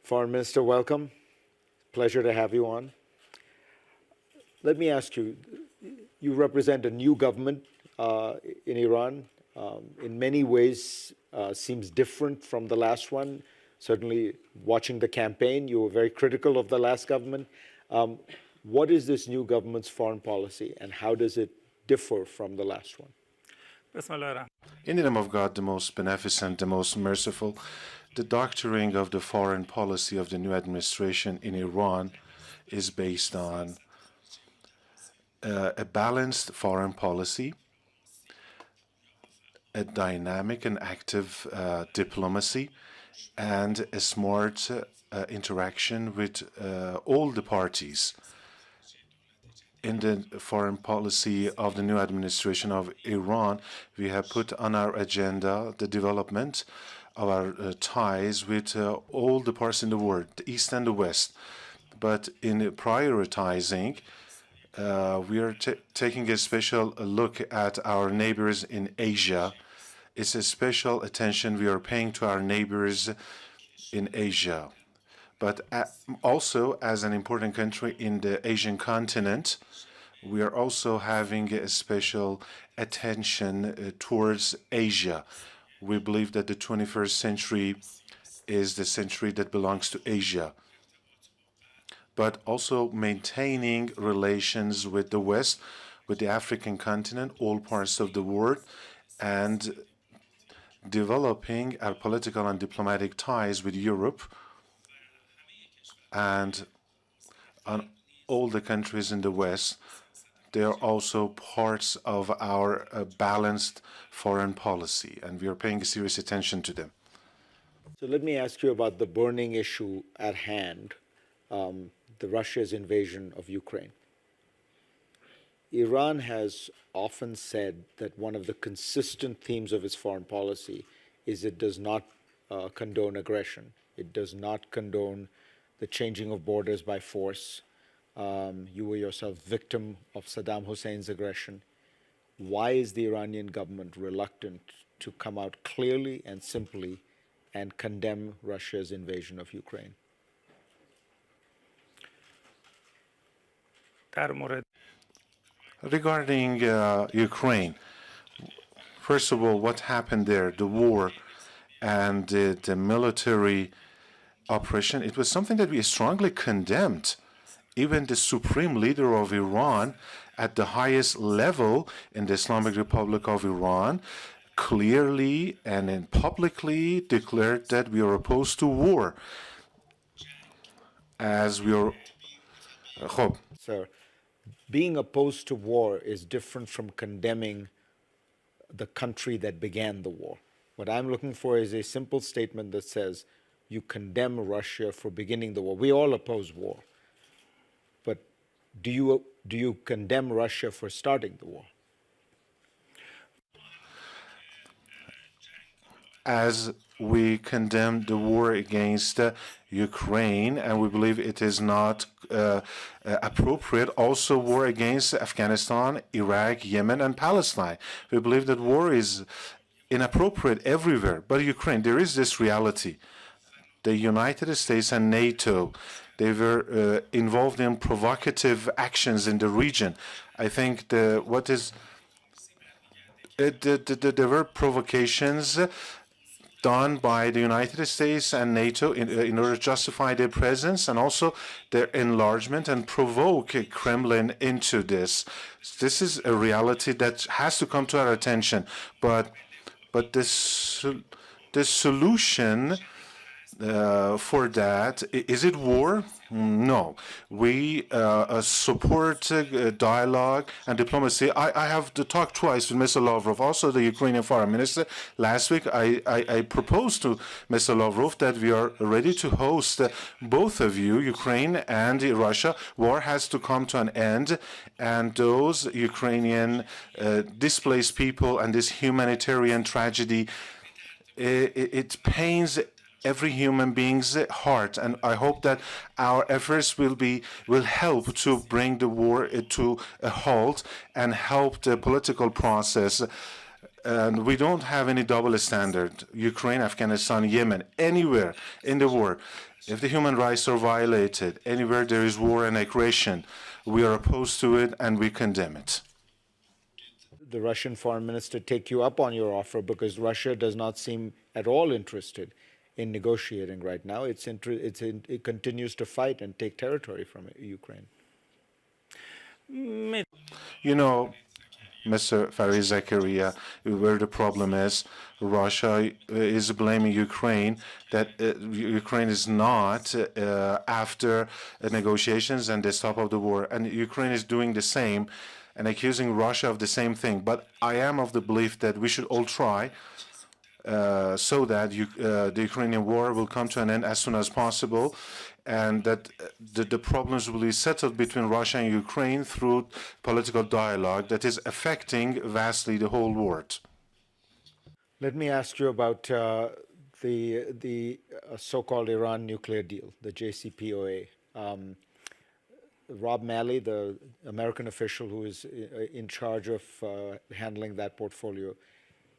Foreign Minister, welcome. Pleasure to have you on. Let me ask you, you represent a new government in Iran. In many ways, seems different from the last one. Certainly, watching the campaign, you were very critical of the last government. What is this new government's foreign policy, and how does it differ from the last one? In the name of God, the most beneficent, the most merciful, the doctoring of the foreign policy of the new administration in Iran is based on a balanced foreign policy, a dynamic and active diplomacy, and a smart interaction with all the parties. In the foreign policy of the new administration of Iran, we have put on our agenda the development of our ties with all the parts in the world, the East and the West. But in prioritizing, we are taking a special look at our neighbors in Asia. It's a special attention we are paying to our neighbors in Asia. But also, as an important country in the Asian continent, we are also having a special attention towards Asia. We believe that the 21st century is the century that belongs to Asia, but also maintaining relations with the West, with the African continent, all parts of the world, and developing our political and diplomatic ties with Europe and on all the countries in the West. They are also parts of our balanced foreign policy, and we are paying serious attention to them. So let me ask you about the burning issue at hand, the Russia's invasion of Ukraine. Iran has often said that one of the consistent themes of its foreign policy is it does not condone aggression. It does not condone the changing of borders by force. You were yourself victim of Saddam Hussein's aggression. Why is the Iranian government reluctant to come out clearly and simply and condemn Russia's invasion of Ukraine? Regarding Ukraine, first of all, what happened there, the war and the military operation, it was something that we strongly condemned. Even the supreme leader of Iran at the highest level in the Islamic Republic of Iran clearly and publicly declared that we are opposed to war. As we are... Sir, being opposed to war is different from condemning the country that began the war. What I'm looking for is a simple statement that says you condemn Russia for beginning the war. We all oppose war. But do you condemn Russia for starting the war? As we condemn the war against Ukraine, and we believe it is not appropriate, also war against Afghanistan, Iraq, Yemen, and Palestine. We believe that war is inappropriate everywhere. But Ukraine, there is this reality. The United States and NATO, they were involved in provocative actions in the region. I think there were provocations done by the United States and NATO in order to justify their presence and also their enlargement and provoke Kremlin into this. This is a reality that has to come to our attention. But this solution for that, is it war? No. We support dialogue and diplomacy. I have talked twice with Mr. Lavrov, also the Ukrainian foreign minister. Last week, I proposed to Mr. Lavrov that we are ready to host both of you, Ukraine and Russia. War has to come to an end, and those Ukrainian displaced people and this humanitarian tragedy, it pains every human being's heart, and I hope that our efforts will help to bring the war to a halt and help the political process And we don't have any double standard. Ukraine, Afghanistan, Yemen, anywhere in the world, if the human rights are violated, anywhere there is war and aggression, we are opposed to it and we condemn it. The Russian foreign minister take you up on your offer, because Russia does not seem at all interested in negotiating right now. It continues to fight and take territory from Ukraine. You know, Mr. Farid Zakaria, where the problem is, Russia is blaming Ukraine that Ukraine is not after negotiations and the stop of the war, and Ukraine is doing the same and accusing Russia of the same thing. But I am of the belief that we should all try so that the Ukrainian war will come to an end as soon as possible, and that the problems will be settled between Russia and Ukraine through political dialogue that is affecting vastly the whole world. Let me ask you about the so-called Iran nuclear deal, the JCPOA. Rob Malley, the American official who is in charge of handling that portfolio,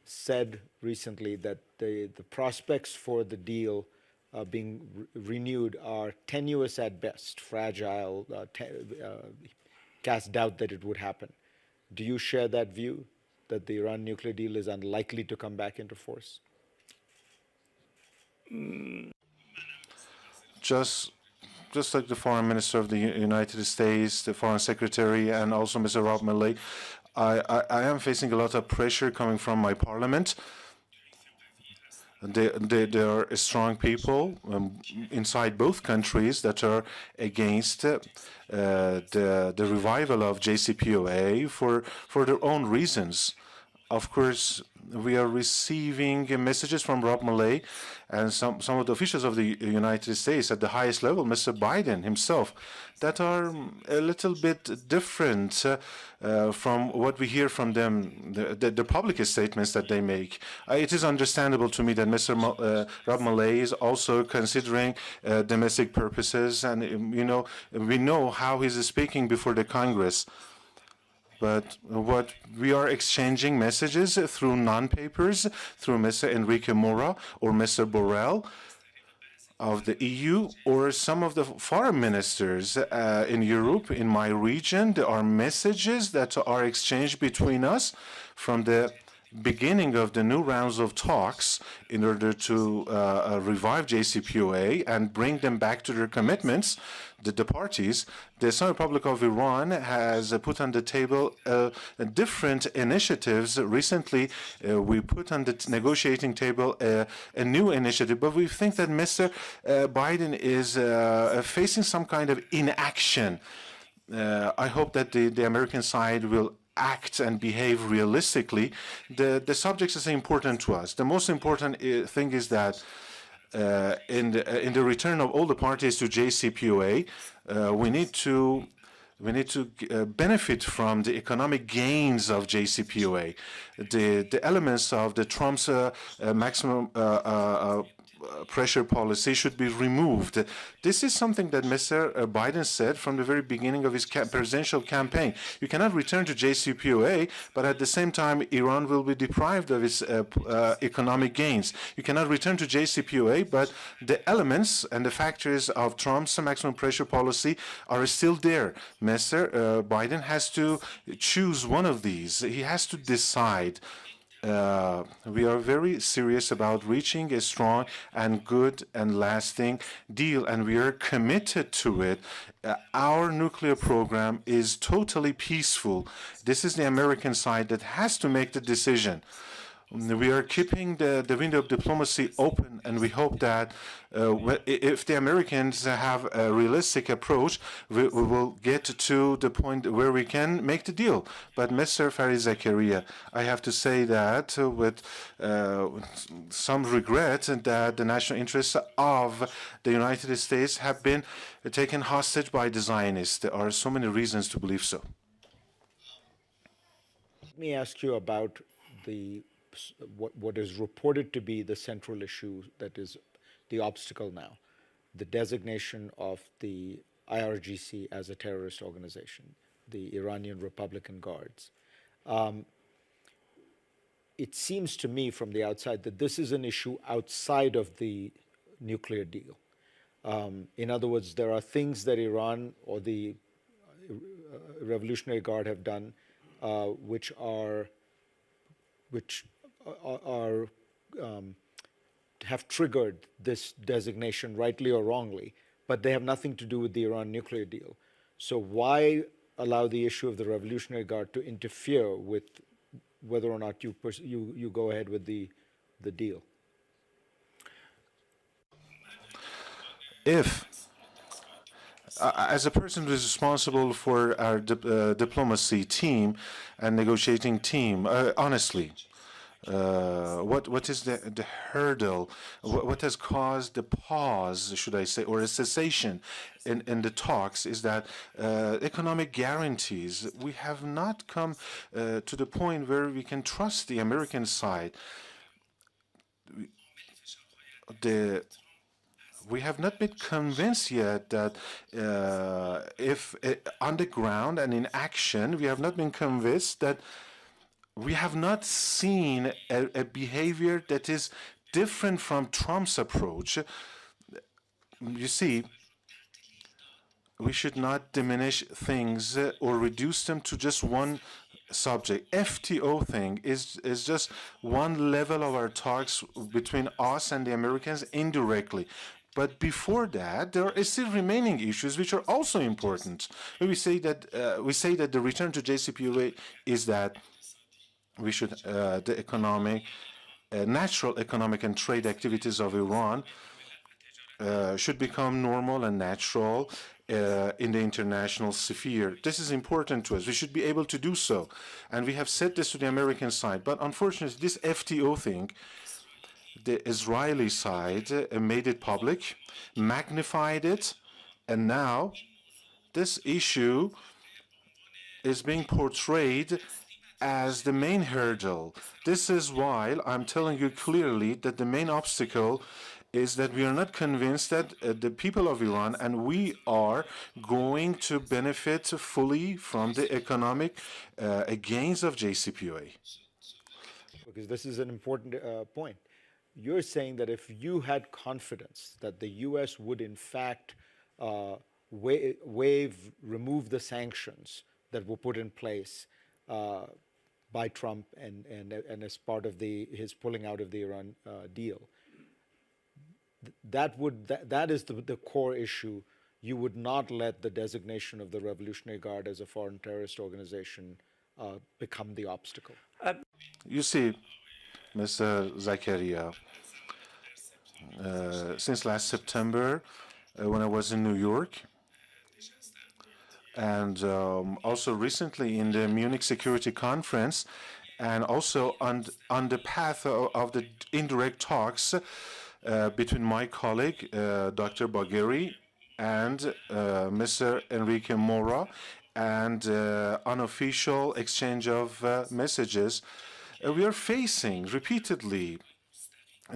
said recently that the prospects for the deal being renewed are tenuous at best, fragile, cast doubt that it would happen. Do you share that view, that the Iran nuclear deal is unlikely to come back into force? Just like the foreign minister of the United States, the foreign secretary, and also Mr. Rob Malley, I am facing a lot of pressure coming from my parliament. There are strong people inside both countries that are against the revival of JCPOA for their own reasons. Of course, we are receiving messages from Rob Malley and some of the officials of the United States at the highest level, Mr. Biden himself, that are a little bit different from what we hear from them, the public statements that they make. It is understandable to me that Mr. Rob Malley is also considering domestic purposes, and we know how he's speaking before the Congress. But what we are exchanging messages through non-papers, through Mr. Enrique Mora or Mr. Borrell of the EU, or some of the foreign ministers in Europe, in my region. There are messages that are exchanged between us from the beginning of the new rounds of talks in order to revive JCPOA and bring them back to their commitments. The parties, the Islamic Republic of Iran has put on the table different initiatives. Recently, we put on the negotiating table a new initiative, but we think that Mr. Biden is facing some kind of inaction. I hope that the American side will act and behave realistically. The subject is important to us. The most important thing is that in the return of all the parties to JCPOA, we need to benefit from the economic gains of JCPOA. The elements of the Trump's maximum pressure policy should be removed. This is something that Mr. Biden said from the very beginning of his presidential campaign. You cannot return to JCPOA, but at the same time, Iran will be deprived of its economic gains. You cannot return to JCPOA, but the elements and the factors of Trump's maximum pressure policy are still there. Mr. Biden has to choose one of these. He has to decide. We are very serious about reaching a strong and good and lasting deal, and we are committed to it. Our nuclear program is totally peaceful. This is the American side that has to make the decision. We are keeping the window of diplomacy open, and we hope that if the Americans have a realistic approach, we will get to the point where we can make the deal. But Mr. Farid Zakaria, I have to say that with some regret that the national interests of the United States have been taken hostage by the Zionists. There are so many reasons to believe so. Let me ask you about what is reported to be the central issue that is the obstacle now, the designation of the IRGC as a terrorist organization, the Iranian Republican Guards. it seems to me from the outside that this is an issue outside of the nuclear deal. In other words, there are things that Iran or the Revolutionary Guard have done which have triggered this designation, rightly or wrongly, but they have nothing to do with the Iran nuclear deal. So why allow the issue of the Revolutionary Guard to interfere with whether or not you go ahead with the deal? If, as a person who is responsible for our diplomacy team and negotiating team, honestly, what is the hurdle? What has caused the pause, should I say, or a cessation in the talks is that economic guarantees. We have not come to the point where we can trust the American side. We have not been convinced yet that if on the ground and in action, we have not been convinced that we have not seen a behavior that is different from Trump's approach. You see, we should not diminish things or reduce them to just one subject. FTO thing is just one level of our talks between us and the Americans indirectly. But before that, there are still remaining issues which are also important. We say that the return to JCPOA is that we should the economic, natural economic and trade activities of Iran should become normal and natural in the international sphere. This is important to us. We should be able to do so. And we have said this to the American side. But unfortunately, this FTO thing, the Israeli side made it public, magnified it, and now this issue is being portrayed as the main hurdle. This is why I'm telling you clearly that the main obstacle is that we are not convinced that the people of Iran and we are going to benefit fully from the economic gains of JCPOA. Because this is an important point. You're saying that if you had confidence that the U.S. would in fact remove the sanctions that were put in place by Trump and as part of his pulling out of the Iran deal, that is the core issue. You would not let the designation of the Revolutionary Guard as a foreign terrorist organization become the obstacle. You see, Mr. Zakaria, since last September, when I was in New York, and also recently in the Munich Security Conference, and also on the path of the indirect talks between my colleague, Dr. Bagheri, and Mr. Enrique Mora, and unofficial exchange of messages, we are facing repeatedly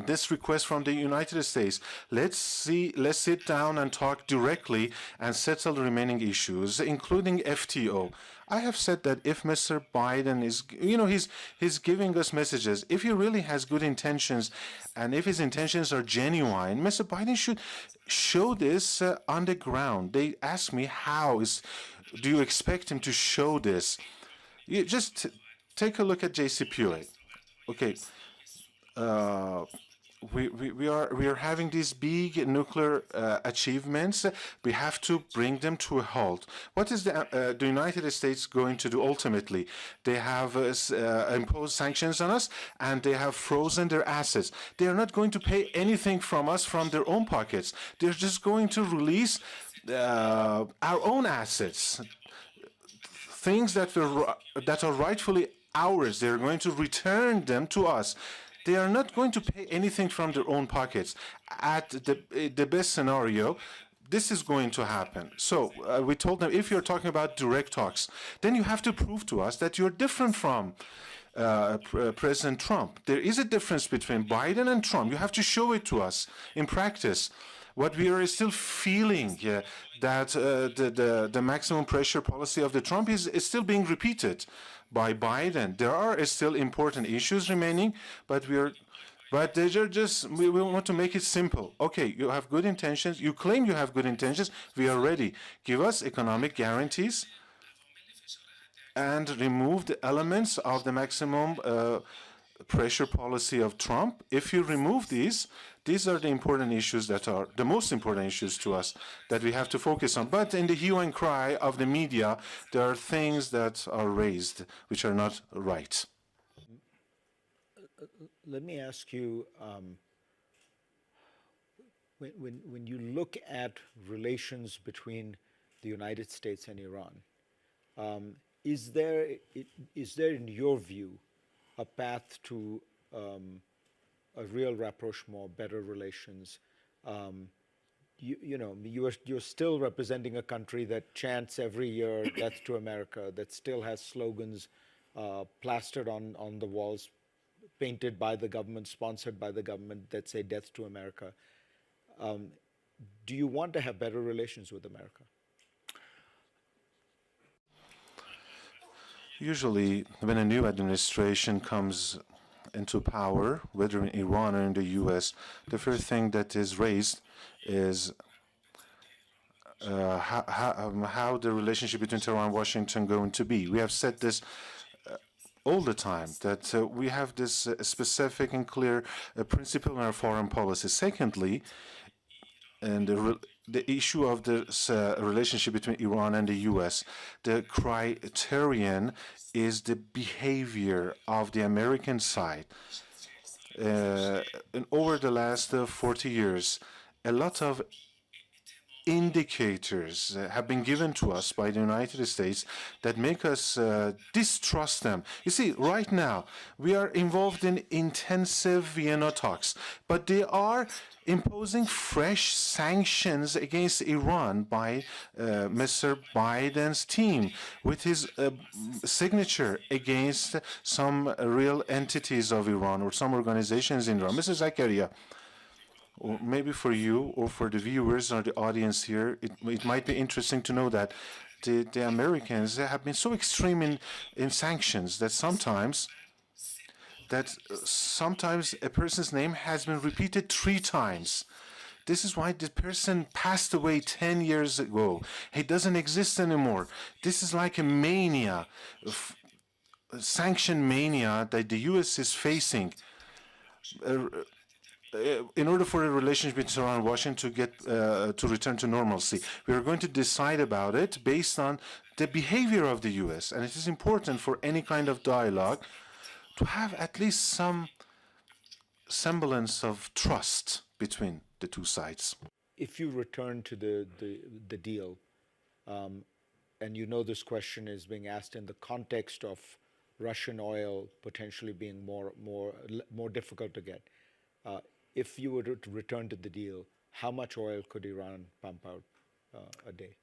this request from the United States. Let's sit down and talk directly and settle the remaining issues, including FTO. I have said that if Mr. Biden is, he's giving us messages. If he really has good intentions, and if his intentions are genuine, Mr. Biden should show this on the ground. They ask me, do you expect him to show this? You just take a look at JCPOA. Okay. We are having these big nuclear achievements. We have to bring them to a halt. What is the United States going to do ultimately? They have imposed sanctions on us, and they have frozen their assets. They are not going to pay anything from us from their own pockets. They're just going to release our own assets, things that are rightfully ours. They're going to return them to us. They are not going to pay anything from their own pockets. At the best scenario, this is going to happen. So we told them, if you're talking about direct talks, then you have to prove to us that you're different from President Trump. There is a difference between Biden and Trump. You have to show it to us in practice. What we are still feeling that the maximum pressure policy of the Trump is still being repeated by Biden. There are still important issues remaining, but they're just, we want to make it simple. Okay, you have good intentions. You claim you have good intentions. We are ready. Give us economic guarantees and remove the elements of the maximum pressure policy of Trump. If you remove these are the important issues that are the most important issues to us that we have to focus on. But in the hue and cry of the media, there are things that are raised which are not right. Let me ask you, when you look at relations between the United States and Iran, is there, in your view, a path to a real rapprochement, better relations? You're still representing a country that chants every year "Death to America," that still has slogans plastered on the walls, painted by the government, sponsored by the government, that say "Death to America." Do you want to have better relations with America? Usually, when a new administration comes into power, whether in Iran or in the US, the first thing that is raised is how the relationship between Tehran and Washington going to be. We have said this all the time, that we have this specific and clear principle in our foreign policy. Secondly, and the issue of this relationship between Iran and the U.S., the criterion is the behavior of the American side. And over the last 40 years, a lot of indicators have been given to us by the United States that make us distrust them. You see, right now, we are involved in intensive Vienna talks, but they are imposing fresh sanctions against Iran by Mr. Biden's team, with his signature against some real entities of Iran or some organizations in Iran. Mr. Zakaria, or maybe for you or for the viewers or the audience here, it might be interesting to know that the Americans have been so extreme in sanctions that sometimes a person's name has been repeated 3 times. This is why the person passed away 10 years ago. He doesn't exist anymore. This is like a mania, sanction mania that the U.S. is facing. In order for the relationship between Iran and Washington to get to return to normalcy, we are going to decide about it based on the behavior of the U.S. And it is important for any kind of dialogue to have at least some semblance of trust between the two sides. If you return to the deal, and you know this question is being asked in the context of Russian oil potentially being more difficult to get. If you were to return to the deal, how much oil could Iran pump out a day?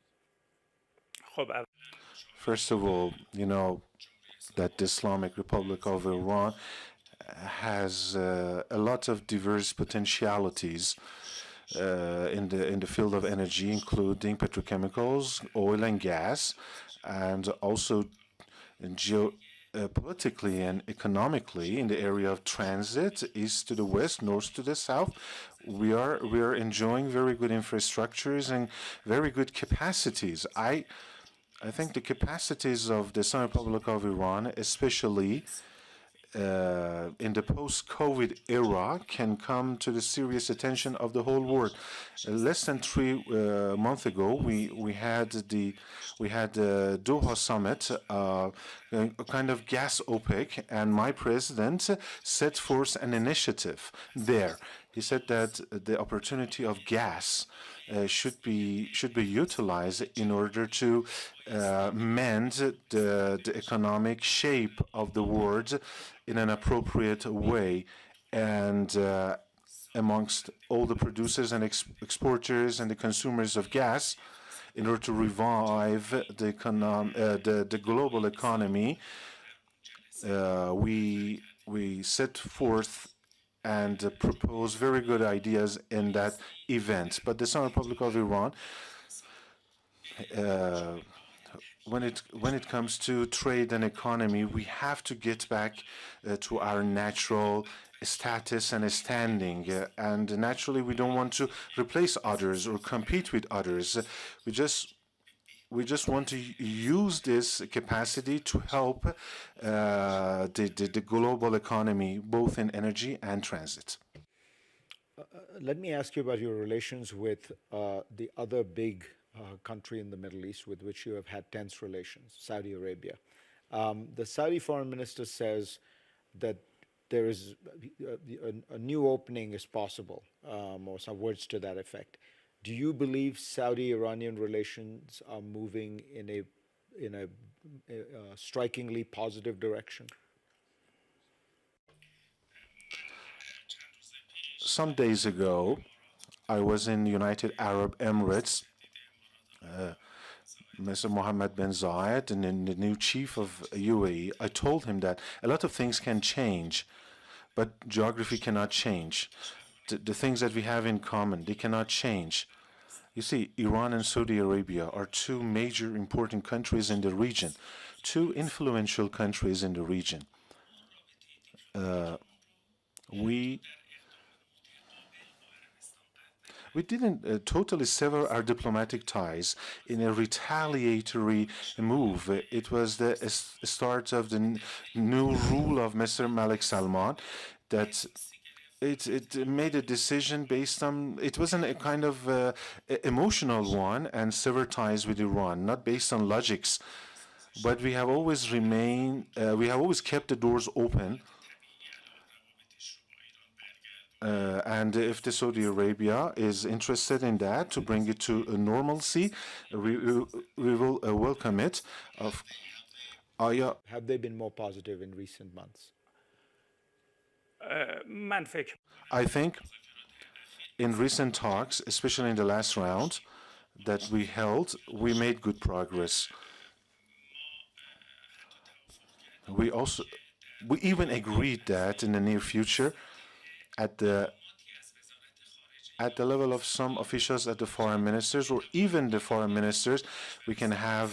First of all, you know that the Islamic Republic of Iran has a lot of diverse potentialities in the field of energy, including petrochemicals, oil and gas, and also politically and economically in the area of transit, east to the west, north to the south. We are enjoying very good infrastructures and very good capacities. I think the capacities of the Islamic Republic of Iran, especially in the post-COVID era, can come to the serious attention of the whole world. Less than 3 months ago, we had the Doha summit, a kind of gas OPEC, and my president set forth an initiative there. He said that the opportunity of gas should be utilized in order to mend the economic shape of the world in an appropriate way, and amongst all the producers and exporters and the consumers of gas, in order to revive the global economy, we set forth and propose very good ideas in that event. But the Islamic Republic of Iran, uh, when it comes to trade and economy, we have to get back to our natural status and standing. And naturally, we don't want to replace others or compete with others. We just we just want to use this capacity to help the global economy, both in energy and transit. Let me ask you about your relations with the other big country in the Middle East with which you have had tense relations, Saudi Arabia. The Saudi foreign minister says that there is a new opening is possible, or some words to that effect. Do you believe Saudi-Iranian relations are moving in a strikingly positive direction? Some days ago, I was in the United Arab Emirates. Mr. Mohammed bin Zayed, and then the new chief of UAE, I told him that a lot of things can change, but geography cannot change. The things that we have in common, they cannot change. You see, Iran and Saudi Arabia are two major important countries in the region, two influential countries in the region. We we didn't totally sever our diplomatic ties in a retaliatory move. It was the start of the new rule of Mr. Malik Salman that it made a decision based on, it wasn't a kind of emotional one and sever ties with Iran, not based on logics. But we have always kept the doors open. And if the Saudi Arabia is interested in that, to bring it to a normalcy, we will welcome it. Have they been more positive in recent months? I think in recent talks, especially in the last round that we held, we made good progress. We even agreed that in the near future, at the level of some officials at the foreign ministers or even the foreign ministers, we can have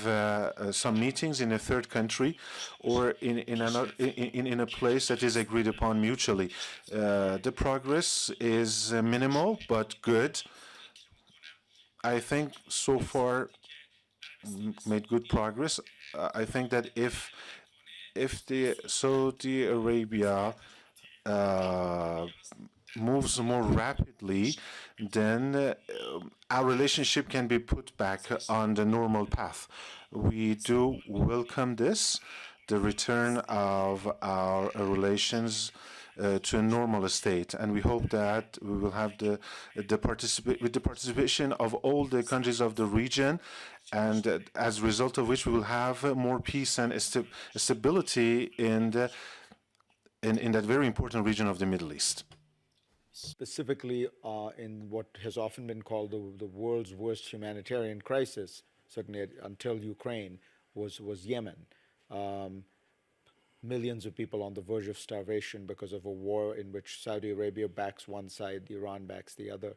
some meetings in a third country or in a place that is agreed upon mutually. The progress is minimal but good. I think so far made good progress. I think that if the Saudi Arabia moves more rapidly, then our relationship can be put back on the normal path. We do welcome this, the return of our relations to a normal state, and we hope that we will have with the participation of all the countries of the region, and as a result of which we will have more peace and stability in that very important region of the Middle East. Specifically in what has often been called the world's worst humanitarian crisis, certainly until Ukraine, was Yemen. Millions of people on the verge of starvation because of a war in which Saudi Arabia backs one side, Iran backs the other.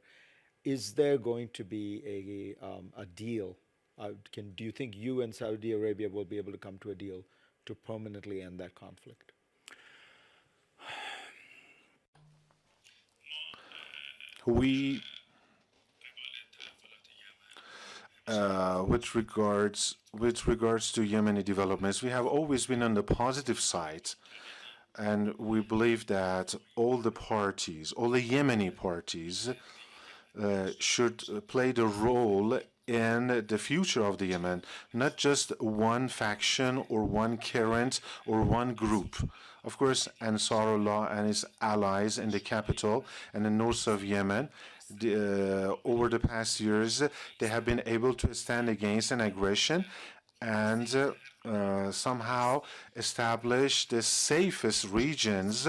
Is there going to be a deal? Do you think you and Saudi Arabia will be able to come to a deal to permanently end that conflict? We, with regards to Yemeni developments, we have always been on the positive side, and we believe that all the Yemeni parties, should play the role in the future of the Yemen, not just one faction or one current or one group. Of course, Ansarullah and his allies in the capital and the north of Yemen, over the past years, they have been able to stand against an aggression and somehow establish the safest regions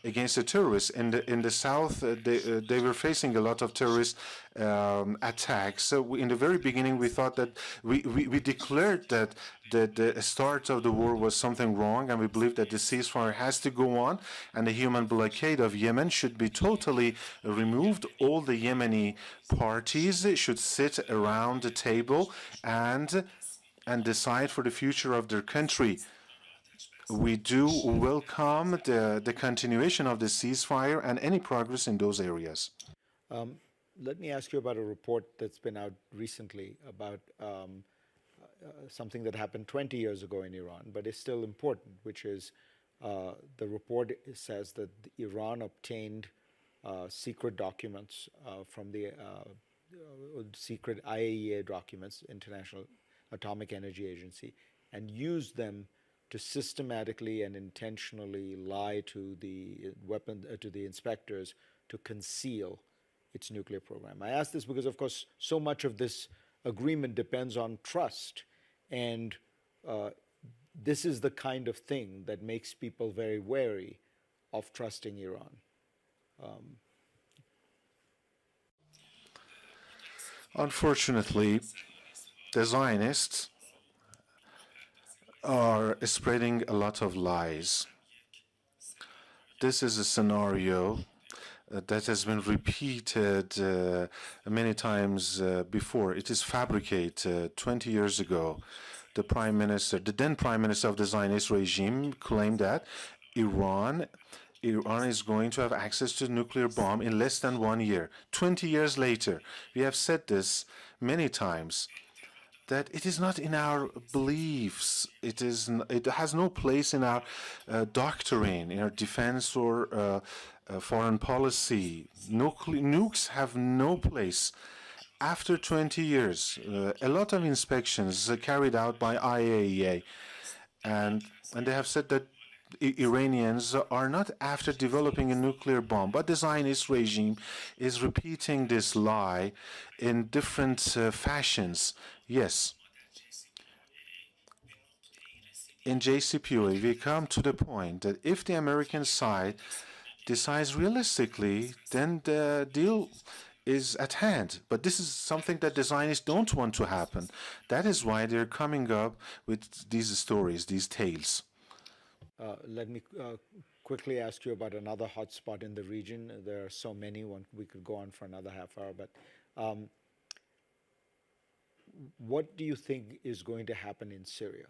against the terrorists. In the south, they were facing a lot of terrorist attacks. So in the very beginning, we thought that we declared that the start of the war was something wrong, and we believe that the ceasefire has to go on, and the human blockade of Yemen should be totally removed. All the Yemeni parties should sit around the table and decide for the future of their country. We do welcome the continuation of the ceasefire and any progress in those areas. Let me ask you about a report that's been out recently about something that happened 20 years ago in Iran, but is still important, which is the report says that Iran obtained secret documents from the secret IAEA documents, International Atomic Energy Agency, and used them to systematically and intentionally lie to the to the inspectors to conceal its nuclear program. I ask this because, of course, so much of this agreement depends on trust, and this is the kind of thing that makes people very wary of trusting Iran. Unfortunately, the Zionists are spreading a lot of lies. This is a scenario that has been repeated many times before. It is fabricated 20 years ago. The then prime minister of the Zionist regime claimed that Iran is going to have access to a nuclear bomb in less than 1 year. 20 years later, we have said this many times, that it is not in our beliefs. It has no place in our doctrine, in our defense or foreign policy. Nukes have no place. After 20 years, a lot of inspections carried out by IAEA, and they have said that Iranians are not after developing a nuclear bomb, but the Zionist regime is repeating this lie in different fashions. Yes. In JCPOA, we come to the point that if the American side decides realistically, then the deal is at hand. But this is something that the Zionists don't want to happen. That is why they're coming up with these stories, these tales. Let me quickly ask you about another hotspot in the region. There are so many, we could go on for another half hour, but what do you think is going to happen in Syria?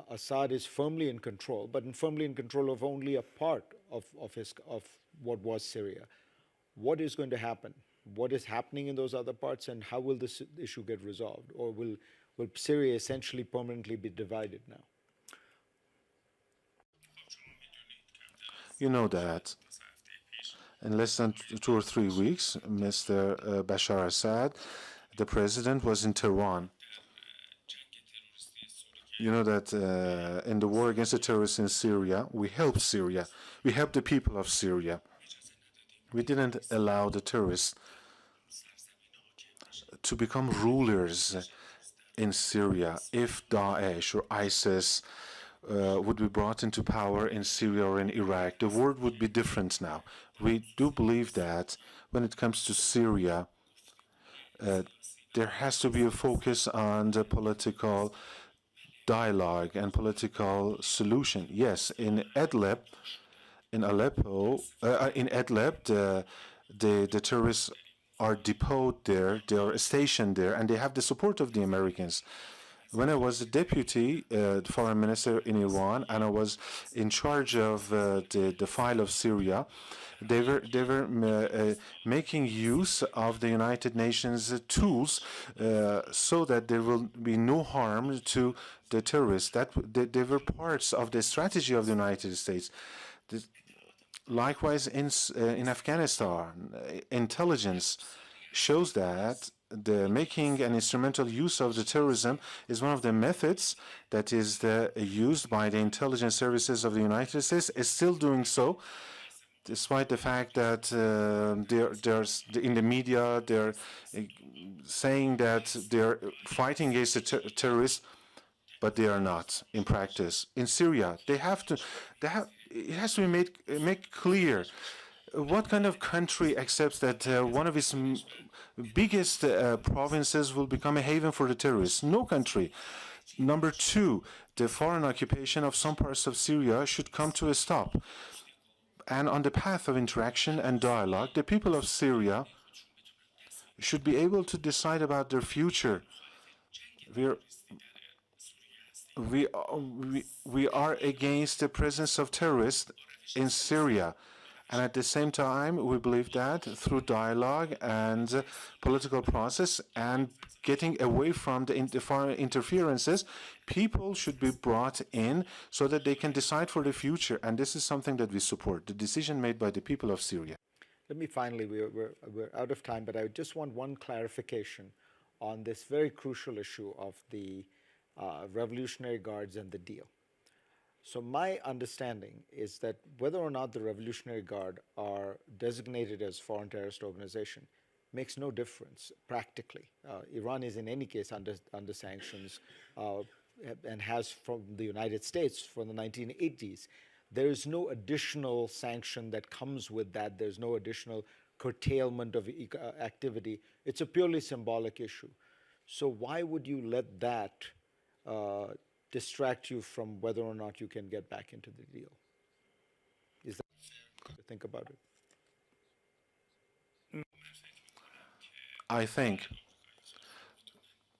Assad is firmly in control, but firmly in control of only a part of what was Syria. What is going to happen? What is happening in those other parts, and how will this issue get resolved? Or will Syria essentially permanently be divided now? You know that in less than 2 or 3 weeks, Mr. Bashar Assad, the president, was in Tehran. You know that in the war against the terrorists in Syria, we helped Syria. We helped the people of Syria. We didn't allow the terrorists to become rulers in Syria. If Daesh or ISIS would be brought into power in Syria or in Iraq, the world would be different now. We do believe that when it comes to Syria, there has to be a focus on the political dialogue and political solution. Yes, in Idlib, in Aleppo, in Idlib, the terrorists are depoted there, they are stationed there, and they have the support of the Americans. When I was the deputy foreign minister in Iran, and I was in charge of the file of Syria, they were making use of the United Nations tools so that there will be no harm to the terrorists. They were parts of the strategy of the United States. Likewise, in Afghanistan, intelligence shows that the making an instrumental use of the terrorism is one of the methods that is used by the intelligence services of the United States, is still doing so, despite the fact that in the media they're saying that they're fighting against the terrorists. but they are not in practice. In Syria, it has to be made clear what kind of country accepts that one of its biggest provinces will become a haven for the terrorists. No country. Number two, the foreign occupation of some parts of Syria should come to a stop. And on the path of interaction and dialogue, the people of Syria should be able to decide about their future. We are against the presence of terrorists in Syria. And at the same time, we believe that through dialogue and political process and getting away from the foreign interferences, people should be brought in so that they can decide for the future. And this is something that we support, the decision made by the people of Syria. Let me finally, we're out of time, but I just want one clarification on this very crucial issue of the Revolutionary Guards and the deal. So my understanding is that whether or not the Revolutionary Guard are designated as foreign terrorist organization makes no difference practically. Iran is in any case under sanctions and has from the United States from the 1980s. There is no additional sanction that comes with that. There's no additional curtailment of activity. It's a purely symbolic issue. So why would you let that distract you from whether or not you can get back into the deal? Is that fair to think about it? I think,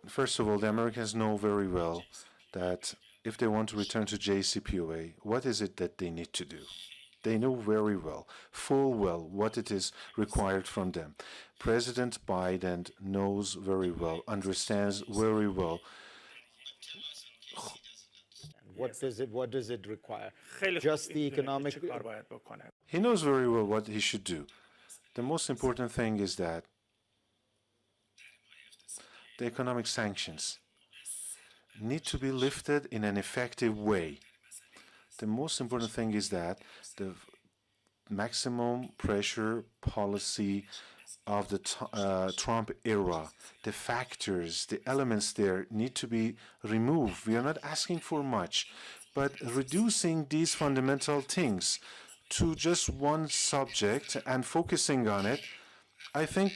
first of all, the Americans know very well that if they want to return to JCPOA, what is it that they need to do? They know very well, full well, what it is required from them. President Biden knows very well, understands very well. What does it require? Just the economic. He knows very well what he should do. The most important thing is that the economic sanctions need to be lifted in an effective way. The most important thing is that the maximum pressure policy of the Trump era, the factors, the elements there need to be removed. We are not asking for much, but reducing these fundamental things to just one subject and focusing on it, I think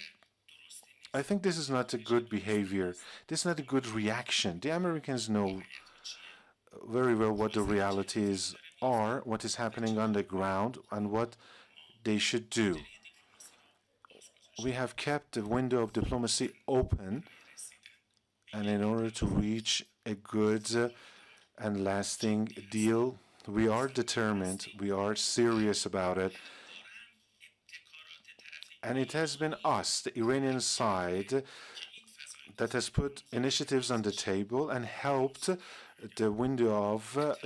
this is not a good behavior. This is not a good reaction. The Americans know very well what the realities are, what is happening on the ground, and what they should do. We have kept the window of diplomacy open, and in order to reach a good and lasting deal, we are determined, we are serious about it, and it has been us, the Iranian side, that has put initiatives on the table and helped the window of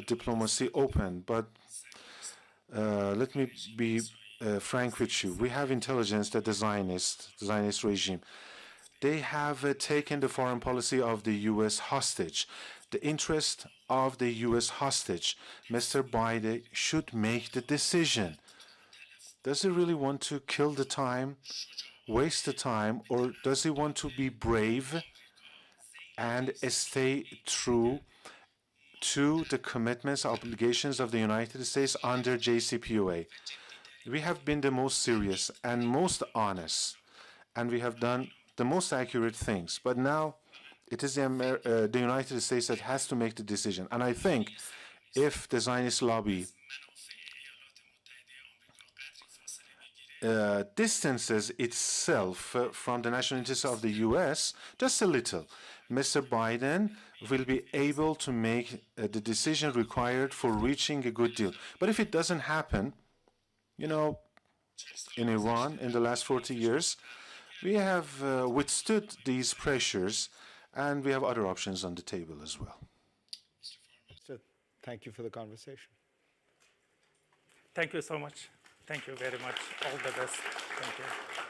diplomacy open. But let me be frank with you. We have intelligence that the Zionist regime, they have taken the foreign policy of the U.S. hostage. The interest of the U.S. hostage. Mr. Biden should make the decision. Does he really want to kill the time, waste the time, or does he want to be brave and stay true to the commitments, obligations of the United States under JCPOA? We have been the most serious and most honest, and we have done the most accurate things. But now it is the United States that has to make the decision. And I think if the Zionist lobby distances itself from the national interests of the U.S. just a little, Mr. Biden will be able to make the decision required for reaching a good deal. But if it doesn't happen, you know, in Iran in the last 40 years, we have withstood these pressures, and we have other options on the table as well. So, thank you for the conversation. Thank you so much. Thank you very much. All the best. Thank you.